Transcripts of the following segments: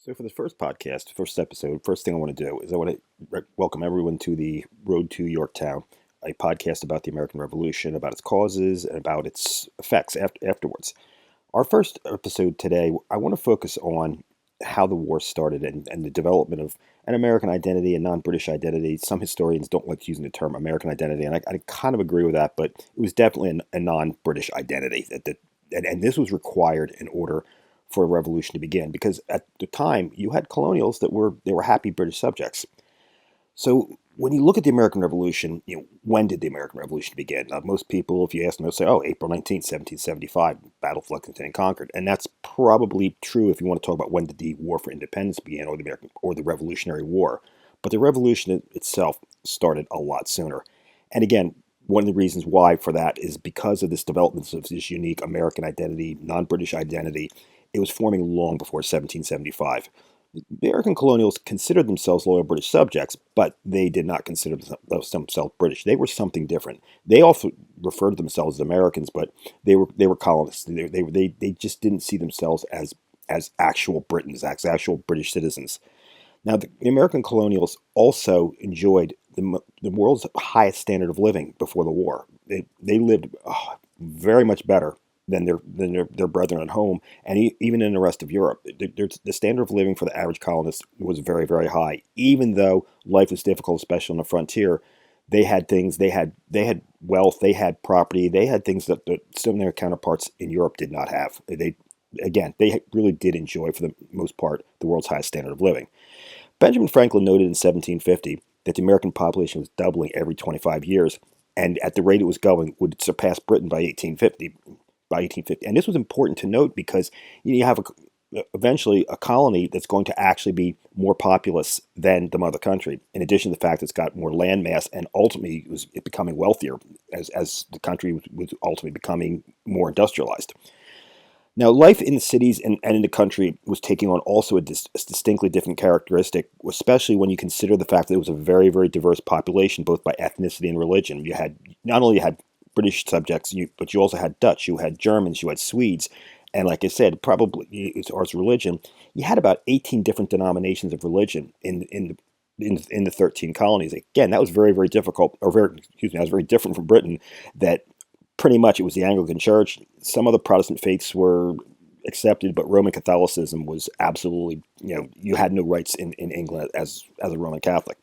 So for this first podcast, first episode, first thing I want to do is I want to welcome everyone to the Road to Yorktown, a podcast about the American Revolution, about its causes, and about its effects afterwards. Our first episode today, I want to focus on how the war started and the development of an American identity and non-British identity. Some historians don't like using the term American identity, and I kind of agree with that, but it was definitely a non-British identity. And this was required in order for a revolution to begin, because at the time you had colonials that were happy British subjects. So when you look at the American Revolution, when did the American Revolution begin? Most people, if you ask them, they'll say, "Oh, April 19th, 1775, Battle of Lexington and Concord," and that's probably true if you want to talk about when did the War for Independence begin, or the Revolutionary War. But the Revolution itself started a lot sooner, and again, one of the reasons why for that is because of this development of this unique American identity, non-British identity. It was forming long before 1775. The American colonials considered themselves loyal British subjects, but they did not consider themselves British. They were something different. They also referred to themselves as Americans, but they were colonists. They just didn't see themselves as actual Britons, as actual British citizens. Now, the American colonials also enjoyed the world's highest standard of living before the war. They lived very much better than their brethren at home, and even in the rest of Europe. The standard of living for the average colonist was very, very high. Even though life was difficult, especially on the frontier, they had things. They had wealth. They had property. They had things that some of their counterparts in Europe did not have. They really did enjoy, for the most part, the world's highest standard of living. Benjamin Franklin noted in 1750 that the American population was doubling every 25 years, and at the rate it was going, would surpass Britain by 1850. And this was important to note because you have eventually a colony that's going to actually be more populous than the mother country, in addition to the fact it's got more land mass and ultimately was becoming wealthier as the country was ultimately becoming more industrialized. Now, life in the cities and in the country was taking on also a distinctly different characteristic, especially when you consider the fact that it was a very, very diverse population, both by ethnicity and religion. You had not only had British subjects, but you also had Dutch, you had Germans, you had Swedes, and like I said, probably as far as religion, you had about 18 different denominations of religion in the 13 colonies. Again, that was very, very difficult, or that was very different from Britain. That pretty much it was the Anglican Church. Some of the Protestant faiths were accepted, but Roman Catholicism was absolutely, you had no rights in England as a Roman Catholic.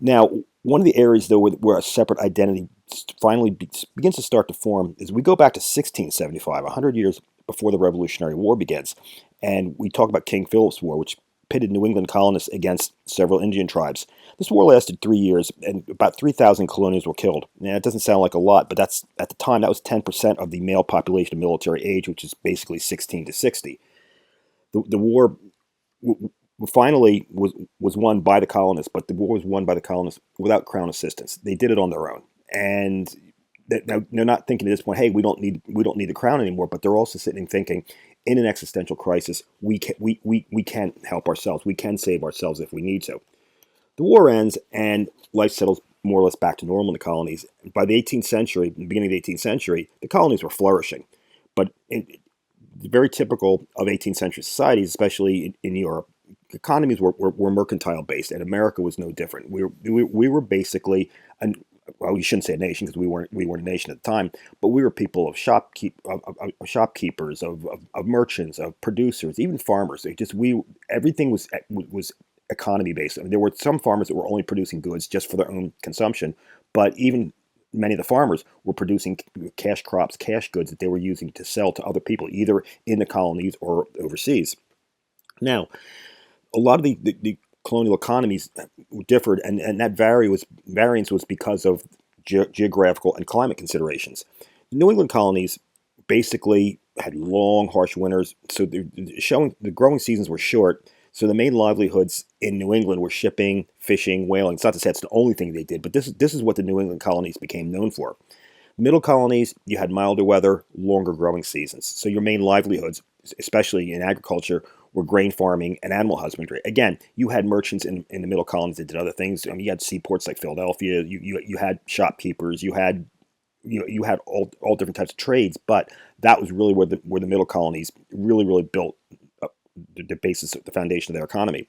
Now, one of the areas, though, where a separate identity finally begins to start to form is we go back to 1675, 100 years before the Revolutionary War begins, and we talk about King Philip's War, which pitted New England colonists against several Indian tribes. This war lasted 3 years, and about 3,000 colonials were killed. Now, it doesn't sound like a lot, but that's at the time that was 10% of the male population of military age, which is basically 16 to 60. The war finally was won by the colonists, but the war was won by the colonists without Crown assistance. They did it on their own, and they're not thinking at this point, "Hey, we don't need the Crown anymore." But they're also sitting and thinking, in an existential crisis, we can help ourselves. We can save ourselves if we need to. The war ends, and life settles more or less back to normal in the colonies. By the 18th century, the beginning of the 18th century, the colonies were flourishing, but very typical of 18th century societies, especially in Europe, economies were mercantile based, and America was no different. We were basically well, you shouldn't say a nation because we weren't a nation at the time, but we were people of shopkeepers, of merchants, of producers, even farmers. Everything was economy based. I mean, there were some farmers that were only producing goods just for their own consumption, but even many of the farmers were producing cash crops, cash goods that they were using to sell to other people, either in the colonies or overseas. Now, a lot of the colonial economies differed, and that variance was because of geographical and climate considerations. The New England colonies basically had long, harsh winters, so the growing seasons were short. So the main livelihoods in New England were shipping, fishing, whaling. It's not to say it's the only thing they did, but this is what the New England colonies became known for. Middle colonies, you had milder weather, longer growing seasons. So your main livelihoods, especially in agriculture, were grain farming and animal husbandry. Again, you had merchants in the middle colonies that did other things. I mean, you had seaports like Philadelphia. You had shopkeepers. You had all different types of trades. But that was really where the middle colonies really built the basis, the foundation of their economy.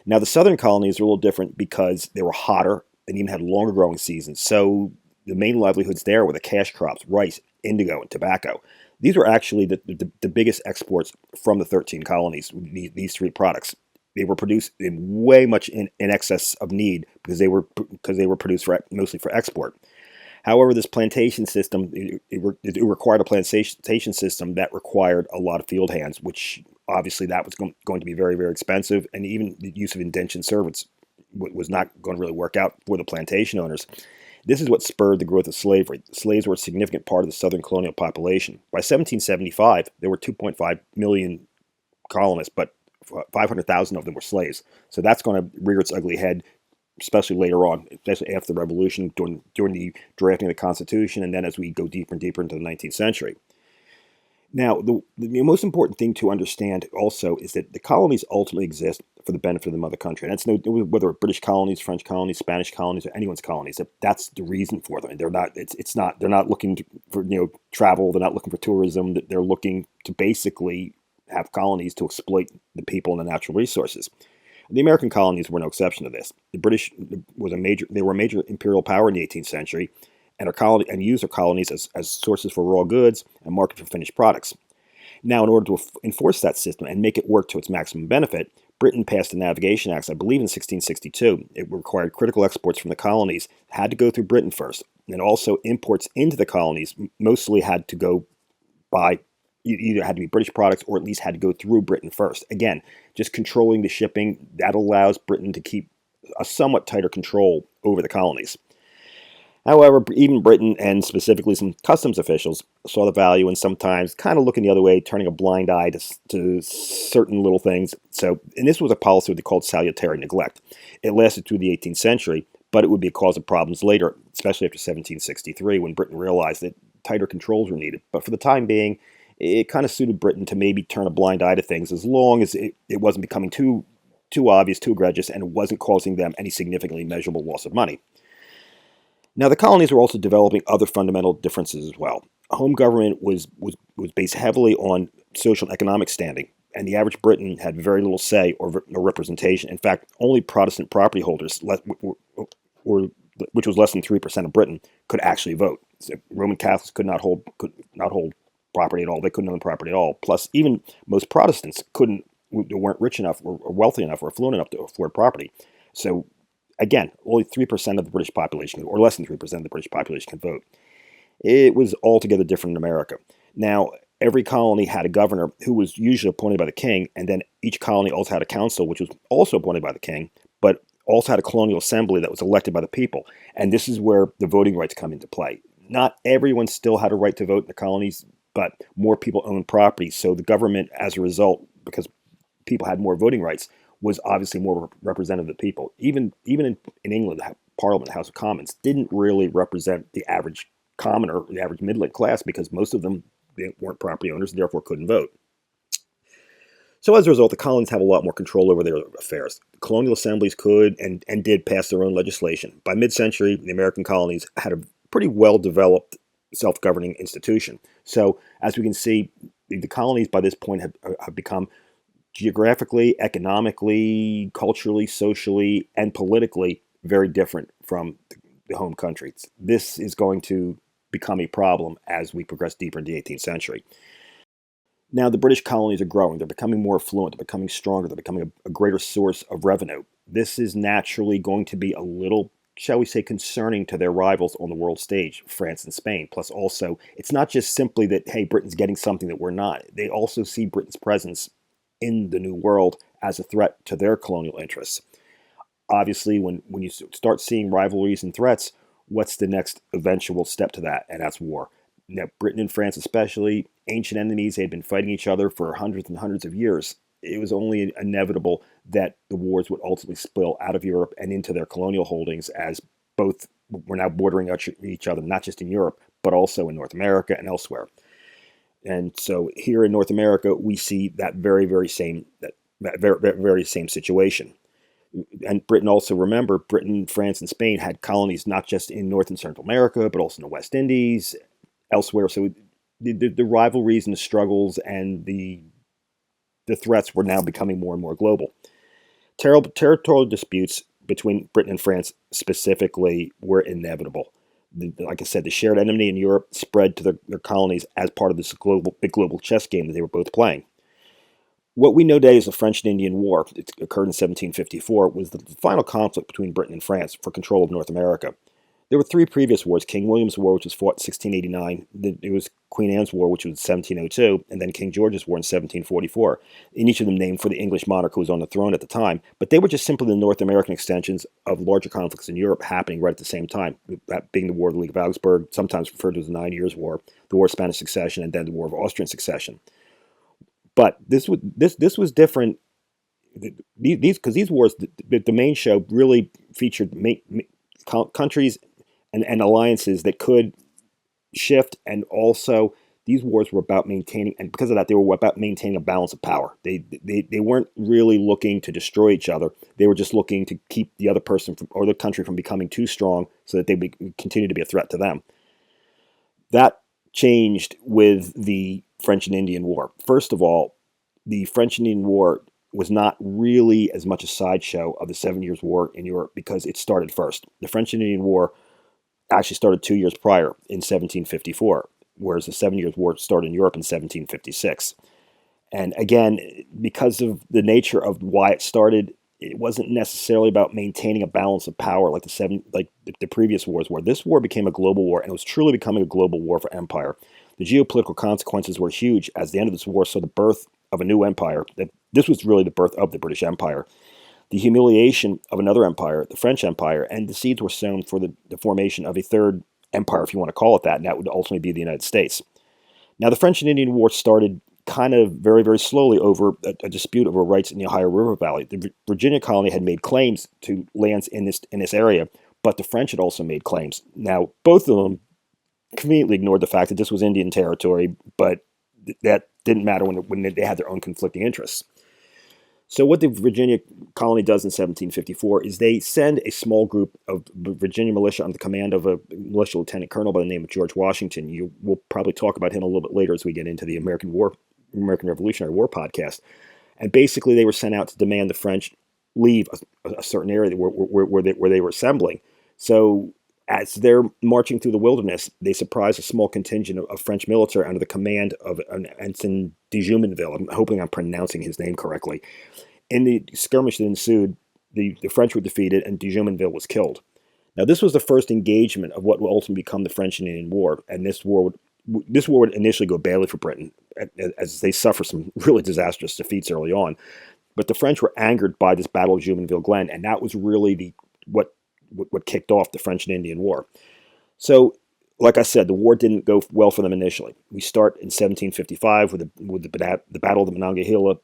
Now, the southern colonies are a little different because they were hotter and even had longer growing seasons. So the main livelihoods there were the cash crops, rice, indigo, and tobacco. These were actually the biggest exports from the 13 colonies, these three products. They were produced in way much in excess of need because they were produced mostly for export. However, this plantation system, it required a plantation system that required a lot of field hands, which obviously that was going to be very, very expensive, and even the use of indentured servants was not going to really work out for the plantation owners. This is what spurred the growth of slavery. Slaves were a significant part of the southern colonial population. By 1775, there were 2.5 million colonists, but 500,000 of them were slaves. So that's going to rear its ugly head, especially later on, especially after the Revolution, during the drafting of the Constitution, and then as we go deeper and deeper into the 19th century. Now, the most important thing to understand also is that the colonies ultimately exist for the benefit of the mother country. And that's whether British colonies, French colonies, Spanish colonies, or anyone's colonies. That's the reason for them. And they're not. It's not. They're not looking for travel. They're not looking for tourism. They're looking to basically have colonies to exploit the people and the natural resources. The American colonies were no exception to this. The British they were a major imperial power in the 18th century, and used their colonies as sources for raw goods and market for finished products. Now, in order to enforce that system and make it work to its maximum benefit, Britain passed the Navigation Acts, I believe in 1662. It required critical exports from the colonies had to go through Britain first, and also imports into the colonies mostly had to go by either had to be British products or at least had to go through Britain first. Again, just controlling the shipping, that allows Britain to keep a somewhat tighter control over the colonies. However, even Britain and specifically some customs officials saw the value in sometimes kind of looking the other way, turning a blind eye to certain little things. And this was a policy they called salutary neglect. It lasted through the 18th century, but it would be a cause of problems later, especially after 1763, when Britain realized that tighter controls were needed. But for the time being, it kind of suited Britain to maybe turn a blind eye to things as long as it wasn't becoming too obvious, too egregious, and it wasn't causing them any significantly measurable loss of money. Now, the colonies were also developing other fundamental differences as well. Home government was based heavily on social and economic standing, and the average Briton had very little say or representation. In fact, only Protestant property holders, which was less than 3% of Britain, could actually vote. So Roman Catholics could not hold property at all. They couldn't own property at all. Plus, even most Protestants weren't rich enough or wealthy enough or affluent enough to afford property. So again, only 3% of the British population, or less than 3% of the British population, can vote. It was altogether different in America. Now, every colony had a governor who was usually appointed by the king, and then each colony also had a council, which was also appointed by the king, but also had a colonial assembly that was elected by the people. And this is where the voting rights come into play. Not everyone still had a right to vote in the colonies, but more people owned property. So the government, as a result, because people had more voting rights, was obviously more representative of the people. Even in England, the Parliament, the House of Commons, didn't really represent the average commoner, the average middle class, because most of them weren't property owners and therefore couldn't vote. So as a result, the colonies have a lot more control over their affairs. Colonial assemblies could and did pass their own legislation. By mid-century, the American colonies had a pretty well-developed self-governing institution. So as we can see, the colonies by this point have become geographically, economically, culturally, socially, and politically very different from the home countries. This is going to become a problem as we progress deeper into the 18th century. Now, the British colonies are growing. They're becoming more affluent. They're becoming stronger. They're becoming a greater source of revenue. This is naturally going to be a little, shall we say, concerning to their rivals on the world stage, France and Spain. Plus, also, it's not just simply that, hey, Britain's getting something that we're not. They also see Britain's presence in the New World as a threat to their colonial interests. Obviously, when you start seeing rivalries and threats, what's the next eventual step to that? And that's war. Now, Britain and France especially, ancient enemies, they had been fighting each other for hundreds and hundreds of years. It was only inevitable that the wars would ultimately spill out of Europe and into their colonial holdings, as both were now bordering each other, not just in Europe, but also in North America and elsewhere. And so here in North America, we see that very same situation. And Britain also, remember, Britain, France, and Spain had colonies not just in North and Central America, but also in the West Indies, elsewhere. So the rivalries and the struggles and the the threats were now becoming more and more global. Territorial disputes between Britain and France specifically were inevitable. Like I said, the shared enemy in Europe spread to their colonies as part of this big global chess game that they were both playing. What we know today as the French and Indian War, it occurred in 1754, was the final conflict between Britain and France for control of North America. There were three previous wars: King William's War, which was fought in 1689, it was Queen Anne's War, which was 1702, and then King George's War in 1744, and each of them named for the English monarch who was on the throne at the time. But they were just simply the North American extensions of larger conflicts in Europe happening right at the same time, that being the War of the League of Augsburg, sometimes referred to as the 9 Years' War, the War of Spanish Succession, and then the War of Austrian Succession. But this was different. These wars, the main show really featured countries and alliances that could shift, and also these wars were about maintaining, and because of that, they were about maintaining a balance of power. They weren't really looking to destroy each other. They were just looking to keep the other person or the country from becoming too strong, so that they would continue to be a threat to them. That changed with the French and Indian War. First of all, the French and Indian War was not really as much a sideshow of the 7 Years' War in Europe because it started first. The French and Indian War actually started 2 years prior in 1754, whereas the 7 Years' War started in Europe in 1756. And again, because of the nature of why it started, it wasn't necessarily about maintaining a balance of power like the previous wars were. This war became a global war, and it was truly becoming a global war for empire. The geopolitical consequences were huge as the end of this war saw the birth of a new empire. This was really the birth of the British Empire, the humiliation of another empire, the French Empire, and the seeds were sown for the formation of a third empire, if you want to call it that, and that would ultimately be the United States. Now, the French and Indian War started kind of very, very slowly over a dispute over rights in the Ohio River Valley. The Virginia colony had made claims to lands in this area, but the French had also made claims. Now, both of them conveniently ignored the fact that this was Indian territory, but that didn't matter when they had their own conflicting interests. So what the Virginia colony does in 1754 is they send a small group of Virginia militia under the command of a militia lieutenant colonel by the name of George Washington. We'll probably talk about him a little bit later as we get into the American Revolutionary War podcast. And basically they were sent out to demand the French leave a certain area where they were assembling. So as they're marching through the wilderness, they surprise a small contingent of French military under the command of an ensign de Jumonville. I'm hoping I'm pronouncing his name correctly. In the skirmish that ensued, the French were defeated and de Jumonville was killed. Now, this was the first engagement of what will ultimately become the French and Indian War, and this war would initially go badly for Britain, as they suffer some really disastrous defeats early on. But the French were angered by this Battle of Jumonville Glen, and that was really what kicked off the French and Indian War. So, like I said, the war didn't go well for them initially. We start in 1755 with the Battle of the Monongahela,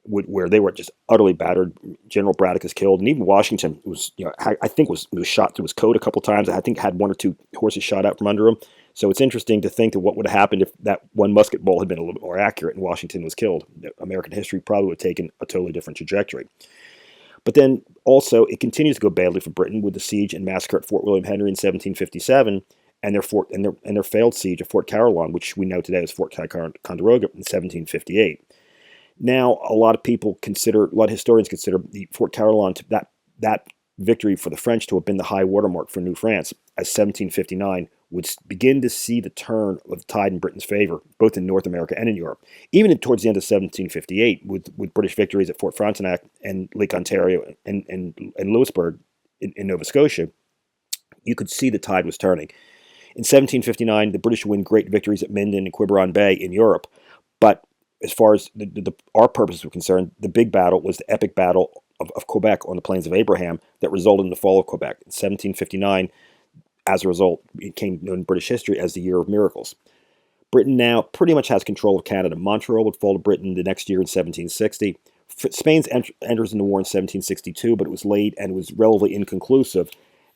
where they were just utterly battered. General Braddock is killed, and even Washington was, I think was shot through his coat a couple times. I think had one or two horses shot out from under him. So it's interesting to think of what would have happened if that one musket ball had been a little bit more accurate and Washington was killed. American history probably would have taken a totally different trajectory. But then also it continues to go badly for Britain with the siege and massacre at Fort William Henry in 1757. And their failed siege of Fort Carillon, which we know today as Fort Ticonderoga, in 1758. Now, a lot of historians consider the Fort Carillon that victory for the French to have been the high watermark for New France, as 1759 would begin to see the turn of the tide in Britain's favor, both in North America and in Europe. Even towards the end of 1758, with British victories at Fort Frontenac and Lake Ontario and Louisbourg in Nova Scotia, you could see the tide was turning. In 1759, the British win great victories at Minden and Quiberon Bay in Europe, but as far as our purposes were concerned, the big battle was the epic battle of Quebec on the Plains of Abraham that resulted in the fall of Quebec. In 1759, as a result, it came known in British history as the Year of Miracles. Britain now pretty much has control of Canada. Montreal would fall to Britain the next year in 1760. Spain enters into war in 1762, but it was late and was relatively inconclusive,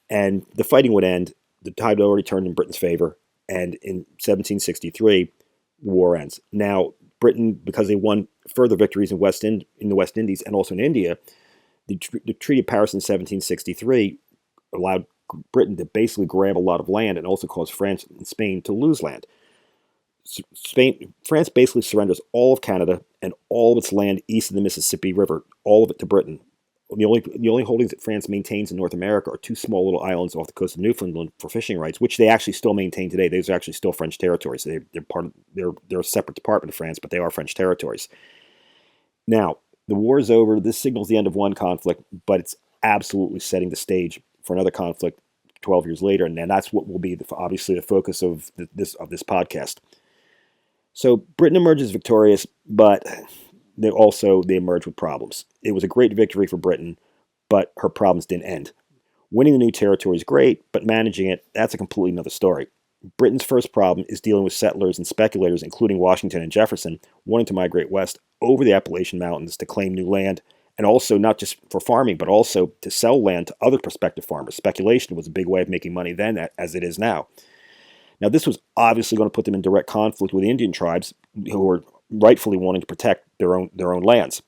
and the fighting would end. The tide had already turned in Britain's favor, and in 1763, the war ends. Now, Britain, because they won further victories in the West Indies and also in India, the Treaty of Paris in 1763 allowed Britain to basically grab a lot of land and also caused France and Spain to lose land. France basically surrenders all of Canada and all of its land east of the Mississippi River, all of it to Britain. The only holdings that France maintains in North America are two small little islands off the coast of Newfoundland for fishing rights, which they actually still maintain today. Those are actually still French territories. So they're a separate department of France, but they are French territories. Now, the war is over. This signals the end of one conflict, but it's absolutely setting the stage for another conflict 12 years later, and that's what will be obviously the focus of this podcast. So Britain emerges victorious, but they emerge with problems. It was a great victory for Britain, but her problems didn't end. Winning the new territory is great, but managing it, that's a completely another story. Britain's first problem is dealing with settlers and speculators, including Washington and Jefferson, wanting to migrate west over the Appalachian Mountains to claim new land, and also not just for farming, but also to sell land to other prospective farmers. Speculation was a big way of making money then, as it is now. Now, this was obviously going to put them in direct conflict with the Indian tribes, who were rightfully wanting to protect their own lands.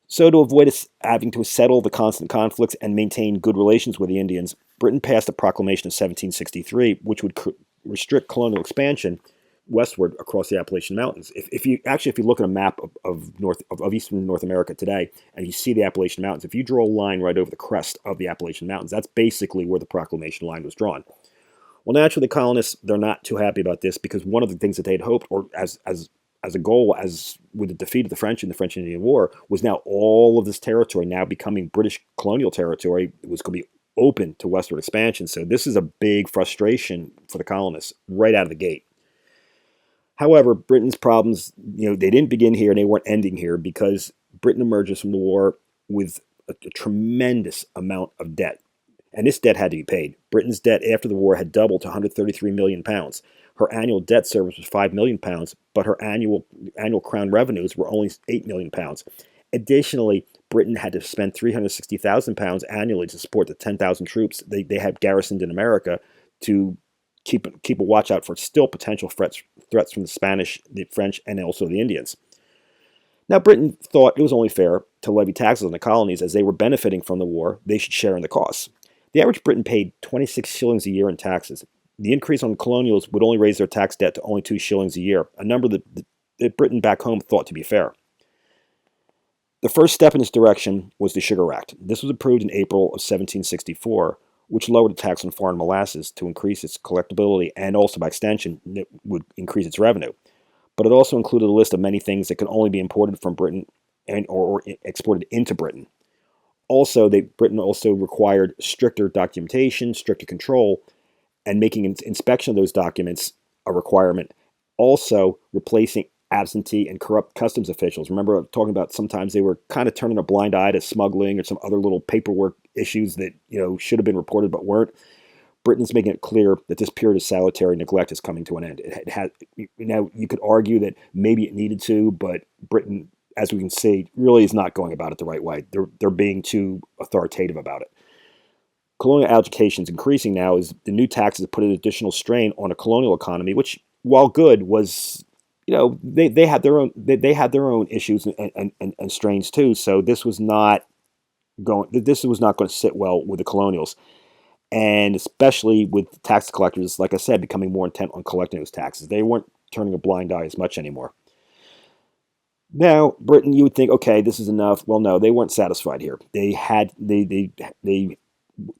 So to avoid having to settle the constant conflicts and maintain good relations with the Indians, Britain passed a proclamation of 1763, which would restrict colonial expansion westward across the Appalachian Mountains. If you look at a map of eastern North America today, and you see the Appalachian Mountains, if you draw a line right over the crest of the Appalachian Mountains, that's basically where the proclamation line was drawn. Well, naturally, the colonists, they're not too happy about this, because one of the things that they'd hoped, or as a goal, as with the defeat of the French in the French-Indian War, was now all of this territory now becoming British colonial territory. It was going to be open to westward expansion. So this is a big frustration for the colonists right out of the gate. However, Britain's problems, they didn't begin here and they weren't ending here, because Britain emerges from the war with a tremendous amount of debt. And this debt had to be paid. Britain's debt after the war had doubled to £133 million. Her annual debt service was £5 million, but her annual crown revenues were only £8 million. Additionally, Britain had to spend £360,000 annually to support the 10,000 troops they had garrisoned in America to keep a watch out for still potential threats from the Spanish, the French, and also the Indians. Now, Britain thought it was only fair to levy taxes on the colonies, as they were benefiting from the war. They should share in the costs. The average Briton paid 26 shillings a year in taxes. The increase on colonials would only raise their tax debt to only 2 shillings a year, a number that Britain back home thought to be fair. The first step in this direction was the Sugar Act. This was approved in April of 1764, which lowered the tax on foreign molasses to increase its collectability, and also by extension, it would increase its revenue. But it also included a list of many things that could only be imported from Britain or exported into Britain. Also, Britain also required stricter documentation, stricter control, and making inspection of those documents a requirement. Also, replacing absentee and corrupt customs officials. Remember talking about sometimes they were kind of turning a blind eye to smuggling or some other little paperwork issues that should have been reported but weren't. Britain's making it clear that this period of salutary neglect is coming to an end. Now, you could argue that maybe it needed to, but Britain, as we can see, really is not going about it the right way. They're being too authoritative about it. Colonial education is increasing now as the new taxes put an additional strain on a colonial economy, which, while good, was they had their own issues and strains too. So this was not going to sit well with the colonials, and especially with tax collectors, like I said, becoming more intent on collecting those taxes. They weren't turning a blind eye as much anymore. Now, Britain, you would think, okay, this is enough. Well, no, they weren't satisfied here. They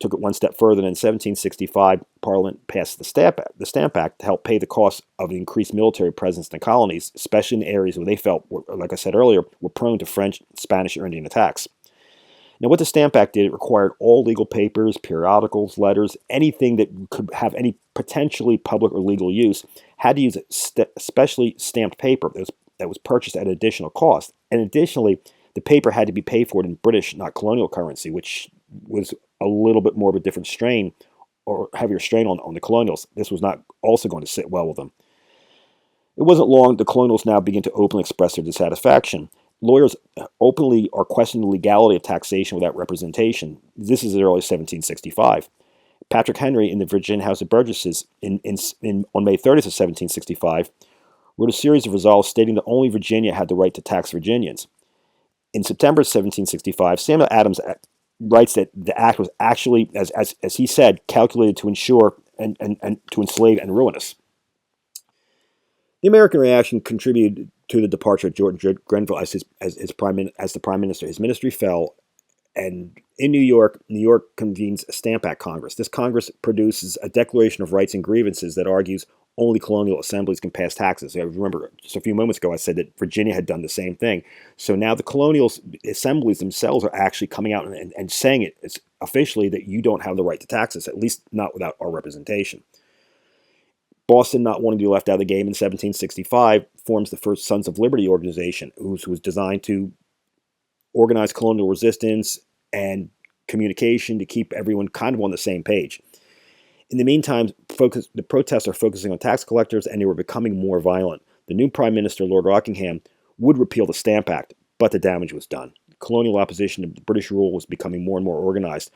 took it one step further. And in 1765, Parliament passed the Stamp Act to help pay the cost of the increased military presence in the colonies, especially in the areas where they felt, like I said earlier, were prone to French, Spanish, or Indian attacks. Now, what the Stamp Act did, it required all legal papers, periodicals, letters, anything that could have any potentially public or legal use, had to use specially stamped paper that was purchased at an additional cost. And additionally, the paper had to be paid for in British, not colonial currency, which was a little bit more of a different strain, or heavier strain on the colonials. This was not also going to sit well with them. It wasn't long, the colonials now began to openly express their dissatisfaction. Lawyers openly are questioning the legality of taxation without representation. This is as early as 1765. Patrick Henry in the Virginia House of Burgesses on May 30th of 1765 wrote a series of resolves stating that only Virginia had the right to tax Virginians. In September 1765, Samuel Adams writes that the act was actually, as he said, calculated to ensure and to enslave and ruin us. The American reaction contributed to the departure of George Grenville as the prime minister. His ministry fell, and in New York convenes a Stamp Act Congress. This Congress produces a Declaration of Rights and Grievances that argues only colonial assemblies can pass taxes. I remember just a few moments ago I said that Virginia had done the same thing. So now the colonial assemblies themselves are actually coming out and saying it's officially that you don't have the right to taxes, at least not without our representation. Boston, not wanting to be left out of the game in 1765, forms the first Sons of Liberty organization, which was designed to organize colonial resistance and communication to keep everyone kind of on the same page. In the meantime, the protests are focusing on tax collectors, and they were becoming more violent. The new Prime Minister, Lord Rockingham, would repeal the Stamp Act, but the damage was done. Colonial opposition to British rule was becoming more and more organized.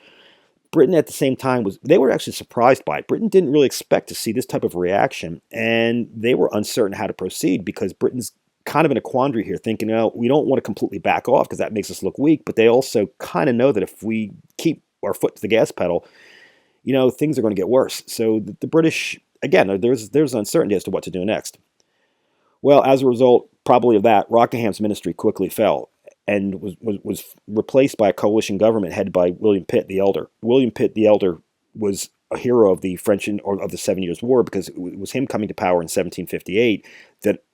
Britain at the same time they were actually surprised by it. Britain didn't really expect to see this type of reaction, and they were uncertain how to proceed because Britain's kind of in a quandary here, thinking, oh, we don't want to completely back off because that makes us look weak, but they also kind of know that if we keep our foot to the gas pedal, things are going to get worse. So the British, again, there's uncertainty as to what to do next. Well, as a result, probably of that, Rockingham's ministry quickly fell and was replaced by a coalition government headed by William Pitt the Elder. William Pitt the Elder was a hero of the French or of the 7 Years' War because it was him coming to power in 1758 that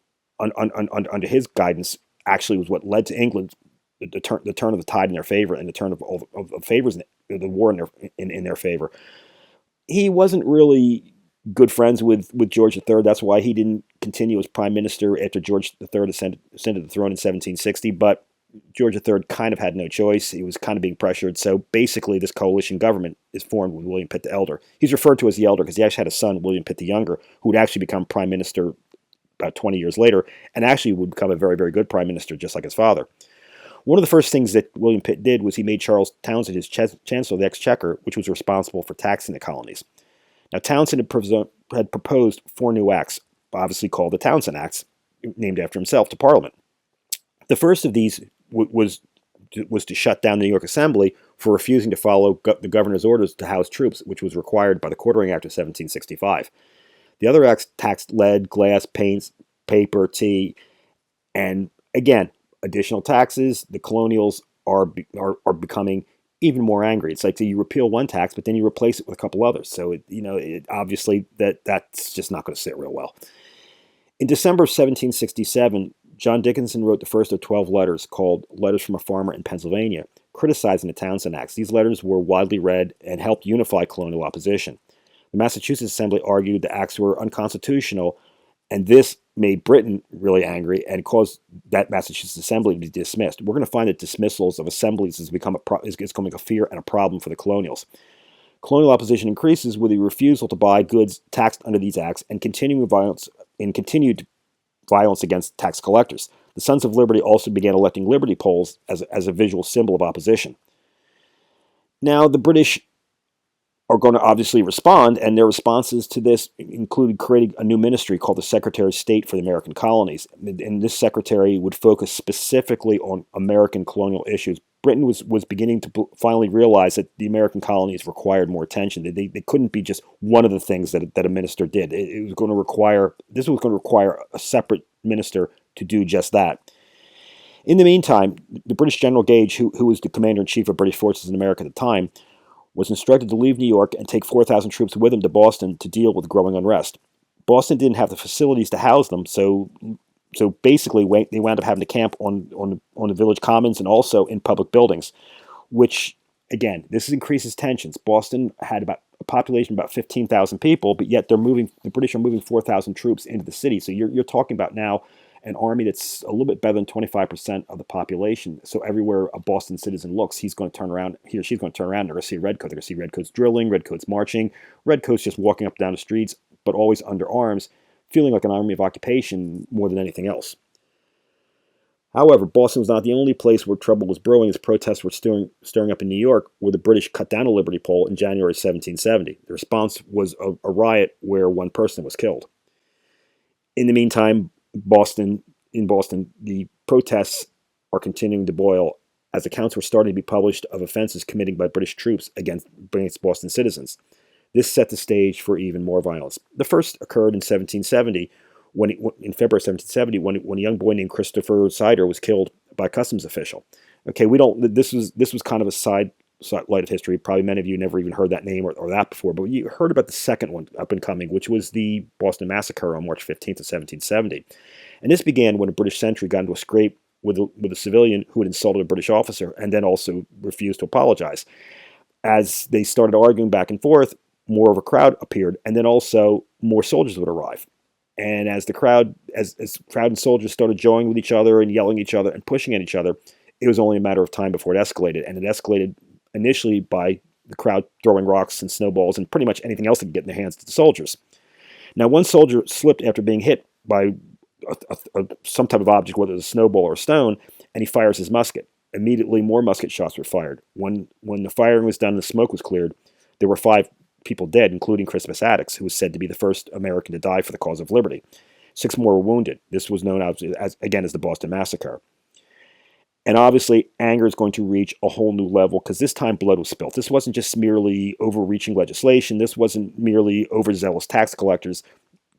under his guidance actually was what led to England the turn of the tide in their favor and the turn of favors in the war in their favor. He wasn't really good friends with George III. That's why he didn't continue as prime minister after George III ascended the throne in 1760. But George III kind of had no choice. He was kind of being pressured. So basically, this coalition government is formed with William Pitt the Elder. He's referred to as the Elder because he actually had a son, William Pitt the Younger, who would actually become prime minister about 20 years later, and actually would become a very, very good prime minister, just like his father. One of the first things that William Pitt did was he made Charles Townshend his Chancellor of the Exchequer, which was responsible for taxing the colonies. Now, Townshend had proposed 4 new acts, obviously called the Townshend Acts, named after himself, to Parliament. The first of these was to shut down the New York Assembly for refusing to follow the governor's orders to house troops, which was required by the Quartering Act of 1765. The other acts taxed lead, glass, paints, paper, tea, and again, additional taxes. The colonials are becoming even more angry. It's like you repeal one tax, but then you replace it with a couple others. So obviously that's just not going to sit real well. In December of 1767, John Dickinson wrote the first of 12 letters called Letters from a Farmer in Pennsylvania, criticizing the Townshend Acts. These letters were widely read and helped unify colonial opposition. The Massachusetts Assembly argued the acts were unconstitutional, and this made Britain really angry and caused that Massachusetts Assembly to be dismissed. We're going to find that dismissals of assemblies is becoming a fear and a problem for the colonials. Colonial opposition increases with the refusal to buy goods taxed under these acts and continued violence against tax collectors. The Sons of Liberty also began electing Liberty poles as a visual symbol of opposition. Now, the British are going to obviously respond, and their responses to this included creating a new ministry called the Secretary of State for the American Colonies. And this secretary would focus specifically on American colonial issues. Britain was beginning to finally realize that the American colonies required more attention. They couldn't be just one of the things that a minister did. This was going to require a separate minister to do just that. In the meantime, the British General Gage, who was the commander-in-chief of British forces in America at the time, was instructed to leave New York and take 4,000 troops with him to Boston to deal with growing unrest. Boston didn't have the facilities to house them, so basically they wound up having to camp on the village commons and also in public buildings, which, again, this increases tensions. Boston had about a population of about 15,000 people, but yet the British are moving 4,000 troops into the city. So you're talking about now an army that's a little bit better than 25% of the population. So everywhere a Boston citizen looks, he or she's going to turn around, they're going to see a redcoat. They're going to see redcoats drilling, redcoats marching, redcoats just walking up and down the streets, but always under arms, feeling like an army of occupation more than anything else. However, Boston was not the only place where trouble was brewing as protests were stirring up in New York, where the British cut down a Liberty pole in January 1770. The response was a riot where one person was killed. In the meantime, in Boston, the protests are continuing to boil as accounts were starting to be published of offenses committed by British troops against Boston citizens. This set the stage for even more violence. The first occurred in 1770 in February 1770, when a young boy named Christopher Sider was killed by a customs official. Okay, we don't. This was kind of a side light of history. Probably many of you never even heard that name or that before, but you heard about the second one up and coming, which was the Boston Massacre on March 15th of 1770. And this began when a British sentry got into a scrape with a civilian who had insulted a British officer and then also refused to apologize. As they started arguing back and forth, more of a crowd appeared, and then also more soldiers would arrive. And as the crowd, as crowd and soldiers started joining with each other and yelling at each other and pushing at each other, it was only a matter of time before it escalated. And it escalated initially by the crowd throwing rocks and snowballs and pretty much anything else that could get in their hands to the soldiers. Now, one soldier slipped after being hit by some type of object, whether it was a snowball or a stone, and he fires his musket. Immediately, more musket shots were fired. When the firing was done and the smoke was cleared, there were 5 people dead, including Crispus Attucks, who was said to be the first American to die for the cause of liberty. 6 more were wounded. This was known as the Boston Massacre. And obviously, anger is going to reach a whole new level because this time blood was spilled. This wasn't just merely overreaching legislation. This wasn't merely overzealous tax collectors.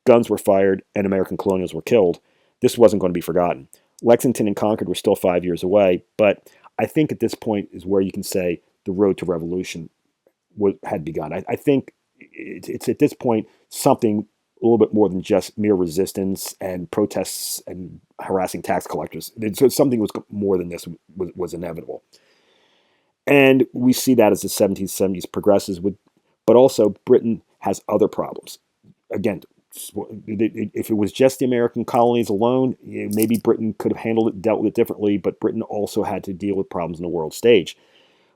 Guns were fired and American colonials were killed. This wasn't going to be forgotten. Lexington and Concord were still 5 years away, but I think at this point is where you can say the road to revolution had begun. I think it's at this point something a little bit more than just mere resistance and protests and harassing tax collectors. So something was more than this was inevitable. And we see that as the 1770s progresses, but also Britain has other problems. Again, if it was just the American colonies alone, maybe Britain could have dealt with it differently, but Britain also had to deal with problems on the world stage.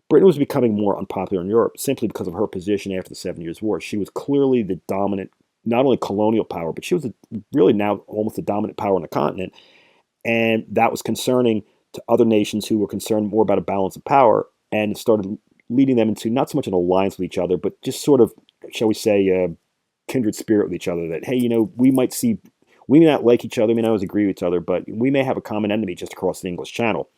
Britain was becoming more unpopular in Europe simply because of her position after the 7 Years' War. She was clearly the dominant, not only colonial power, but she was really now almost the dominant power on the continent. And that was concerning to other nations who were concerned more about a balance of power, and it started leading them into not so much an alliance with each other, but just sort of, shall we say, kindred spirit with each other. That, hey, we may not like each other, may not always agree with each other, but we may have a common enemy just across the English Channel.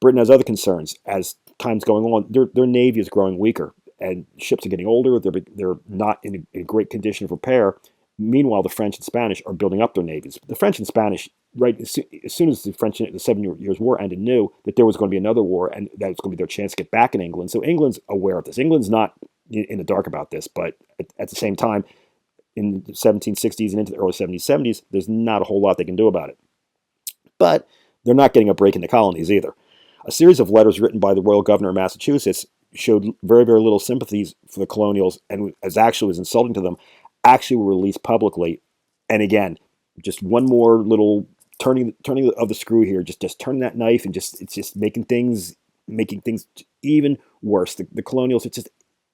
Britain has other concerns. As time's going on, their navy is growing weaker, and ships are getting older. They're not in a great condition of repair. Meanwhile, the French and Spanish are building up their navies. The French and Spanish, right as soon as the 7 Years' War ended, knew that there was going to be another war, and that was going to be their chance to get back in England. So England's aware of this. England's not in the dark about this, but at the same time, in the 1760s and into the early 1770s, there's not a whole lot they can do about it. But they're not getting a break in the colonies either. A series of letters written by the royal governor of Massachusetts showed very, very little sympathies for the colonials, and as actually was insulting to them, actually were released publicly. And again, just one more little turning of the screw here, just turning that knife, and it's just making things even worse. The colonials, it's just,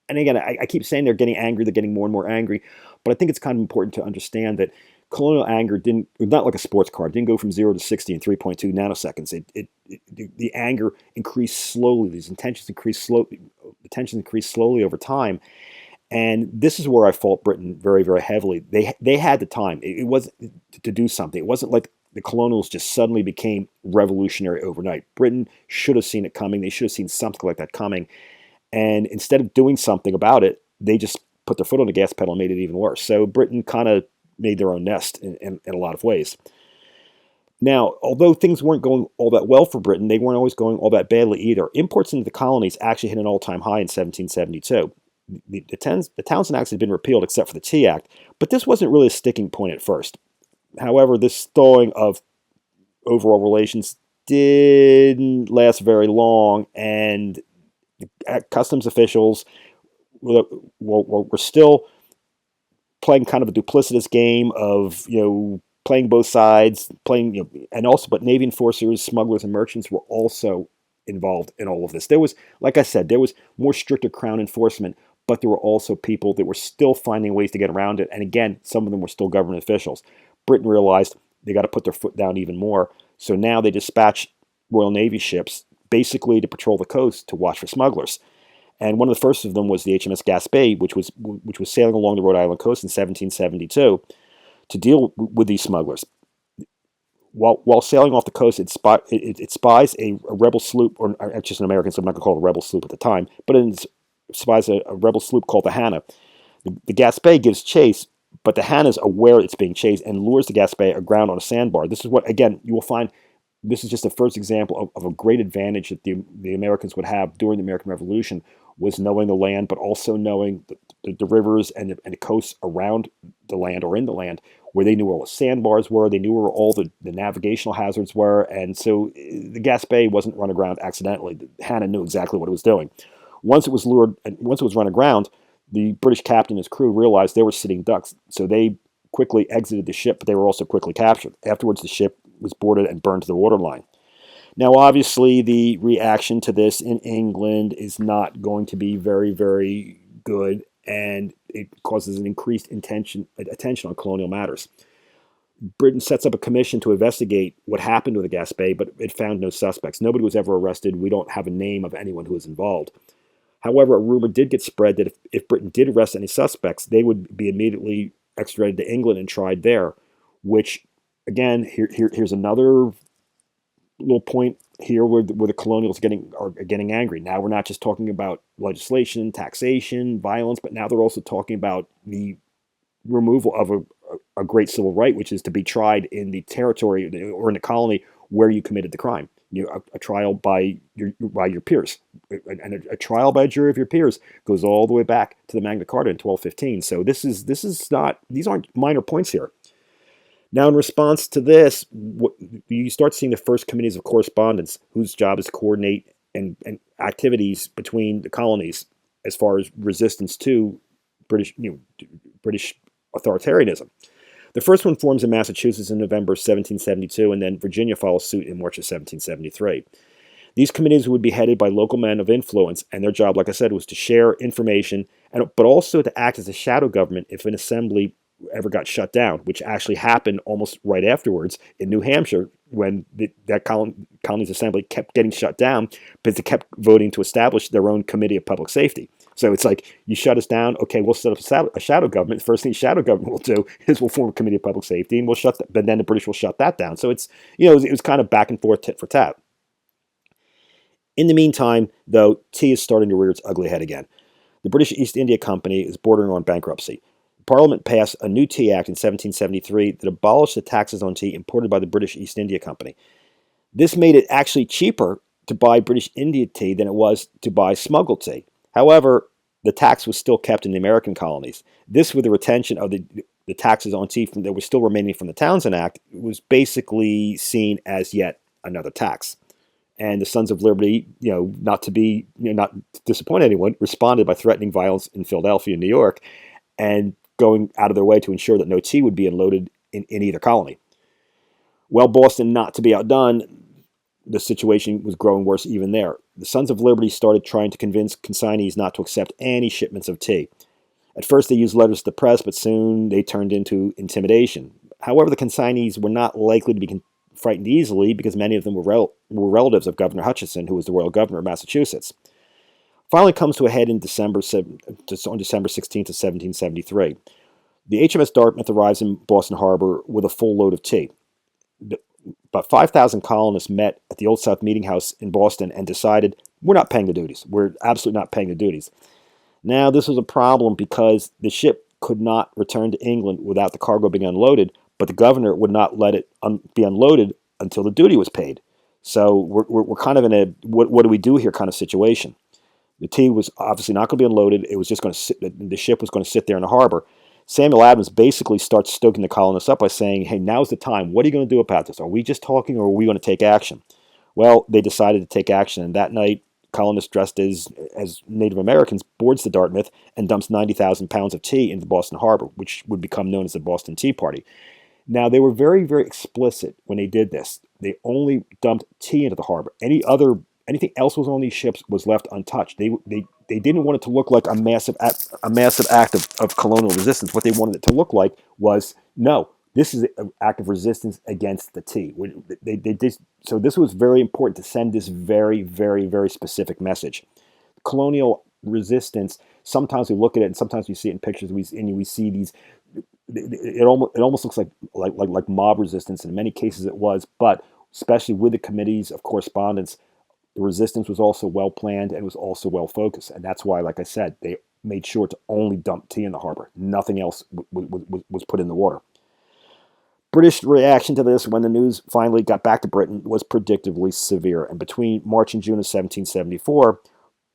and again, I keep saying they're getting angry, they're getting more and more angry, but I think it's kind of important to understand that colonial anger not like a sports car. It didn't go from 0 to 60 in 3.2 nanoseconds. The anger increased slowly. These tensions increased slowly over time. And this is where I fault Britain very, very heavily. They had the time. It was to do something. It wasn't like the colonials just suddenly became revolutionary overnight. Britain should have seen it coming. They should have seen something like that coming. And instead of doing something about it, they just put their foot on the gas pedal and made it even worse. So Britain kind of made their own nest in a lot of ways. Now, although things weren't going all that well for Britain, they weren't always going all that badly either. Imports into the colonies actually hit an all-time high in 1772. The Townshend Acts had been repealed except for the Tea Act, but this wasn't really a sticking point at first. However, this thawing of overall relations didn't last very long, and customs officials were still playing kind of a duplicitous game of, playing both sides, and also, but Navy enforcers, smugglers, and merchants were also involved in all of this. There was, like I said, there was more stricter crown enforcement, but there were also people that were still finding ways to get around it. And again, some of them were still government officials. Britain realized they got to put their foot down even more. So now they dispatched Royal Navy ships basically to patrol the coast to watch for smugglers. And one of the first of them was the HMS Gaspé, which was sailing along the Rhode Island coast in 1772 to deal with these smugglers. While sailing off the coast, it spies a rebel sloop, or just an American, so I'm not going to call it a rebel sloop at the time, but it spies a rebel sloop called the Hannah. The Gaspé gives chase, But the Han is aware it's being chased and lures the Gaspé aground on a sandbar. This is what, again, you will find. This is just the first example of a great advantage that the Americans would have during the American Revolution, was knowing the land, but also knowing the rivers and the coasts around the land or in the land, where they knew where all the sandbars were, they knew where all the navigational hazards were, and so the Gaspé wasn't run aground accidentally. Hanna knew exactly what it was doing. Once it was lured, and once it was run aground, the British captain and his crew realized they were sitting ducks, so they quickly exited the ship, but they were also quickly captured. Afterwards, the ship was boarded and burned to the waterline. Now, obviously, the reaction to this in England is not going to be very, very good, and it causes an increased attention on colonial matters. Britain sets up a commission to investigate what happened to the Gaspé, but it found no suspects. Nobody was ever arrested. We don't have a name of anyone who was involved. However, a rumor did get spread that if Britain did arrest any suspects, they would be immediately extradited to England and tried there, which, again, here's another little point here where the colonials are getting angry. Now we're not just talking about legislation, taxation, violence, but now they're also talking about the removal of a great civil right, which is to be tried in the territory or in the colony where you committed the crime. A trial by your peers, and a trial by a jury of your peers goes all the way back to the Magna Carta in 1215. So these aren't minor points here. Now, in response to this, you start seeing the first committees of correspondence, whose job is to coordinate and activities between the colonies as far as resistance to British authoritarianism. The first one forms in Massachusetts in November 1772, and then Virginia follows suit in March of 1773. These committees would be headed by local men of influence, and their job, like I said, was to share information, but also to act as a shadow government if an assembly ever got shut down, which actually happened almost right afterwards in New Hampshire, when that colony's assembly kept getting shut down because they kept voting to establish their own committee of public safety. So it's like, you shut us down, okay, we'll set up a shadow government. The first thing shadow government will do is we'll form a committee of public safety, and but then the British will shut that down. So it's, it was kind of back and forth, tit for tat. In the meantime, though, tea is starting to rear its ugly head again. The British East India Company is bordering on bankruptcy. Parliament passed a new Tea Act in 1773 that abolished the taxes on tea imported by the British East India Company. This made it actually cheaper to buy British India tea than it was to buy smuggled tea. However, the tax was still kept in the American colonies. This, with the retention of the taxes on tea that were still remaining from the Townshend Act, was basically seen as yet another tax. And the Sons of Liberty, not to disappoint anyone, responded by threatening violence in Philadelphia and New York, and going out of their way to ensure that no tea would be unloaded in either colony. Well, Boston, not to be outdone, the situation was growing worse even there. The Sons of Liberty started trying to convince consignees not to accept any shipments of tea. At first, they used letters to the press, but soon they turned into intimidation. However, the consignees were not likely to be frightened easily, because many of them were relatives of Governor Hutchinson, who was the royal governor of Massachusetts. Finally comes to a head on December 16th of 1773. The HMS Dartmouth arrives in Boston Harbor with a full load of tea. About 5,000 colonists met at the Old South Meeting House in Boston and decided, we're not paying the duties. We're absolutely not paying the duties. Now, this was a problem because the ship could not return to England without the cargo being unloaded, but the governor would not let it be unloaded until the duty was paid. So we're kind of in a what do we do here kind of situation. The tea was obviously not going to be unloaded. It was just going to sit. The ship was going to sit there in the harbor. Samuel Adams basically starts stoking the colonists up by saying, hey, now's the time. What are you going to do about this? Are we just talking, or are we going to take action? Well, they decided to take action, and that night, colonists dressed as Native Americans boards the Dartmouth and dumps 90,000 pounds of tea into Boston Harbor, which would become known as the Boston Tea Party. Now, they were very, very explicit when they did this. They only dumped tea into the harbor. Anything else was on these ships was left untouched. They didn't want it to look like a massive act of colonial resistance. What they wanted it to look like was, no, this is an act of resistance against the tea. So this was very important to send this very, very, very specific message. Colonial resistance, sometimes we look at it and sometimes we see it in pictures, we see these, it almost looks like mob resistance. In many cases it was, but especially with the committees of correspondence, the resistance was also well planned and was also well focused. And that's why, like I said, made sure to only dump tea in the harbor. Nothing else was put in the water. British reaction to this, when the news finally got back to Britain, was predictably severe. And between March and June of 1774,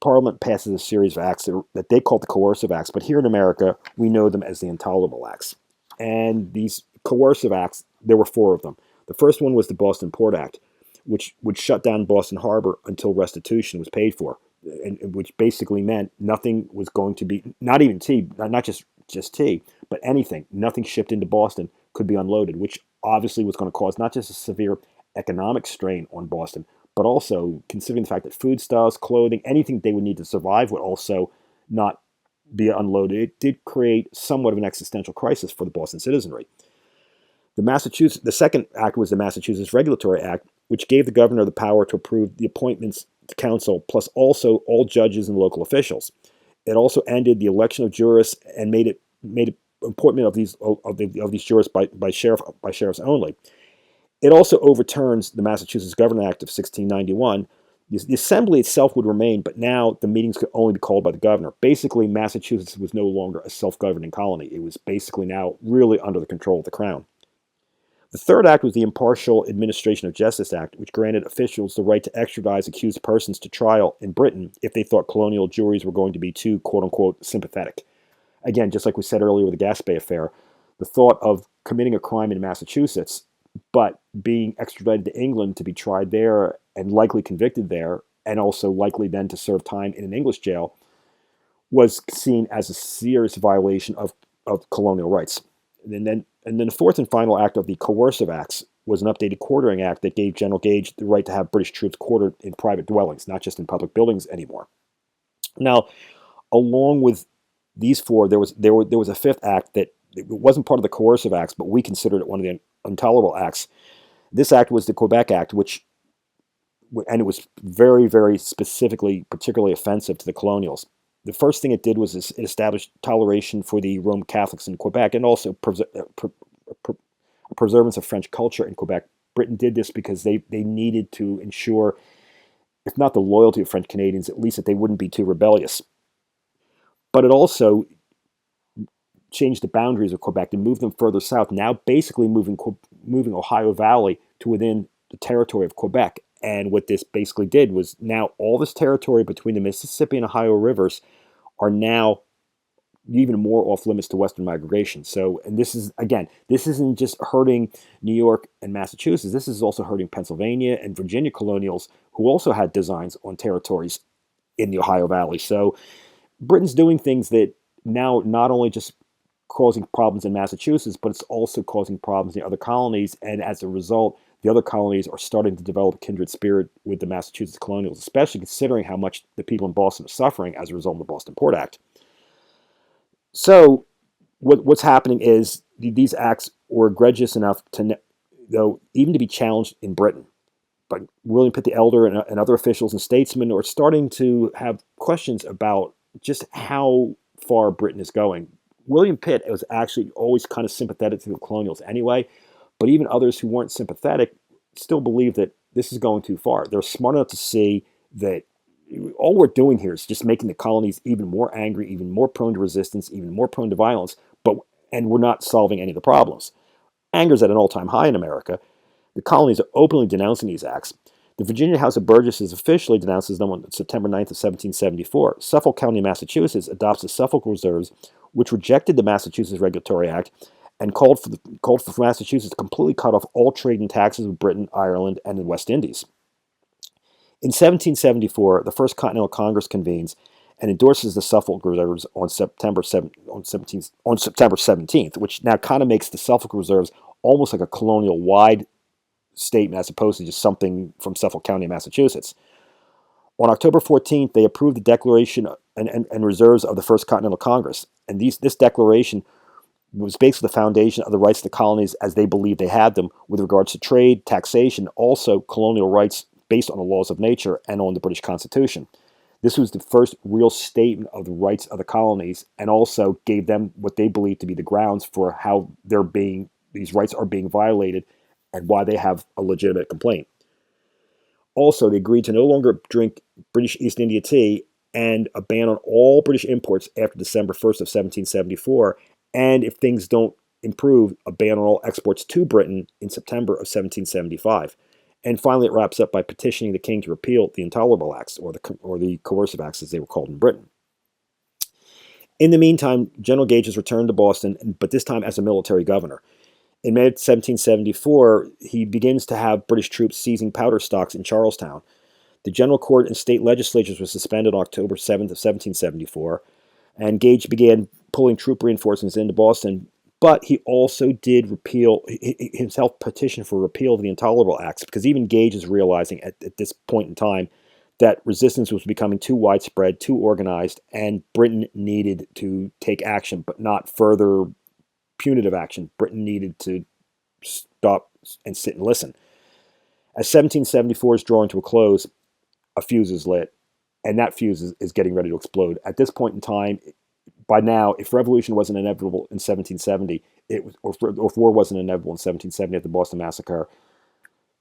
Parliament passes a series of acts that they called the coercive acts, but here in America, we know them as the intolerable acts. And these coercive acts, there were four of them. The first one was the Boston Port Act, which would shut down Boston Harbor until restitution was paid for, and which basically meant nothing was going to be, not even tea, not just tea, but anything, nothing shipped into Boston could be unloaded, which obviously was going to cause not just a severe economic strain on Boston, but also considering the fact that foodstuffs, clothing, anything they would need to survive would also not be unloaded. It did create somewhat of an existential crisis for the Boston citizenry. The second act was the Massachusetts Regulatory Act, which gave the governor the power to approve the appointments to council, plus also all judges and local officials. It also ended the election of jurists and made appointment of these jurists by sheriffs only. It also overturns the Massachusetts Government Act of 1691. The assembly itself would remain, but now the meetings could only be called by the governor. Basically, Massachusetts was no longer a self-governing colony. It was basically now really under the control of the crown. The third act was the Impartial Administration of Justice Act, which granted officials the right to extradite accused persons to trial in Britain if they thought colonial juries were going to be too, quote-unquote, sympathetic. Again, just like we said earlier with the Gaspé affair, the thought of committing a crime in Massachusetts, but being extradited to England to be tried there and likely convicted there, and also likely then to serve time in an English jail, was seen as a serious violation of colonial rights. And then the fourth and final act of the coercive acts was an updated quartering act that gave General Gage the right to have British troops quartered in private dwellings, not just in public buildings anymore. Now, along with these four, there was a fifth act that it wasn't part of the coercive acts, but we considered it one of the intolerable acts. This act was the Quebec Act, and it was very, very specifically, particularly offensive to the colonials. The first thing it did was it established toleration for the Roman Catholics in Quebec, and also preservance of French culture in Quebec. Britain did this because they needed to ensure, if not the loyalty of French Canadians, at least that they wouldn't be too rebellious. But it also changed the boundaries of Quebec and moved them further south, now basically moving Ohio Valley to within the territory of Quebec. And what this basically did was now all this territory between the Mississippi and Ohio rivers are now even more off limits to Western migration. So, and this isn't just hurting New York and Massachusetts. This is also hurting Pennsylvania and Virginia colonials who also had designs on territories in the Ohio Valley. So Britain's doing things that now not only just causing problems in Massachusetts, but it's also causing problems in the other colonies. And as a result, the other colonies are starting to develop a kindred spirit with the Massachusetts colonials, especially considering how much the people in Boston are suffering as a result of the Boston Port Act. So what's happening is these acts were egregious enough to, though, even to be challenged in Britain. But William Pitt the Elder and other officials and statesmen are starting to have questions about just how far Britain is going. William Pitt was actually always kind of sympathetic to the colonials anyway, but even others who weren't sympathetic still believe that this is going too far. They're smart enough to see that all we're doing here is just making the colonies even more angry, even more prone to resistance, even more prone to violence, and we're not solving any of the problems. Anger's at an all-time high in America. The colonies are openly denouncing these acts. The Virginia House of Burgesses officially denounces them on September 9th of 1774. Suffolk County, Massachusetts adopts the Suffolk Reserves, which rejected the Massachusetts Regulatory Act and called for Massachusetts to completely cut off all trade and taxes with Britain, Ireland, and the West Indies. In 1774, the First Continental Congress convenes and endorses the Suffolk Reserves on September 17th, which now kind of makes the Suffolk Reserves almost like a colonial-wide statement as opposed to just something from Suffolk County, Massachusetts. On October 14th, they approved the Declaration and Reserves of the First Continental Congress. And this declaration was basically the foundation of the rights of the colonies as they believed they had them with regards to trade, taxation, also colonial rights based on the laws of nature and on the British Constitution. This was the first real statement of the rights of the colonies and also gave them what they believed to be the grounds for how these rights are being violated and why they have a legitimate complaint. Also, they agreed to no longer drink British East India tea and a ban on all British imports after December 1st of 1774. And if things don't improve, a ban on all exports to Britain in September of 1775. And finally, it wraps up by petitioning the king to repeal the Intolerable Acts, or the Coercive Acts, as they were called in Britain. In the meantime, General Gage has returned to Boston, but this time as a military governor. In May of 1774, he begins to have British troops seizing powder stocks in Charlestown. The General Court and state legislatures were suspended on October 7th of 1774, and Gage began pulling troop reinforcements into Boston, but he also did himself petition for repeal of the Intolerable Acts, because even Gage is realizing at this point in time that resistance was becoming too widespread, too organized, and Britain needed to take action, but not further punitive action. Britain needed to stop and sit and listen. As 1774 is drawing to a close, a fuse is lit, and that fuse is getting ready to explode. At this point in time, by now, if revolution wasn't inevitable in 1770, or if war wasn't inevitable in 1770 at the Boston Massacre,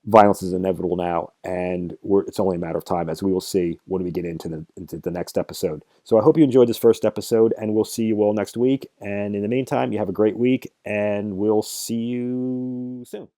violence is inevitable now, and it's only a matter of time, as we will see when we get into the next episode. So I hope you enjoyed this first episode, and we'll see you all next week. And in the meantime, you have a great week, and we'll see you soon.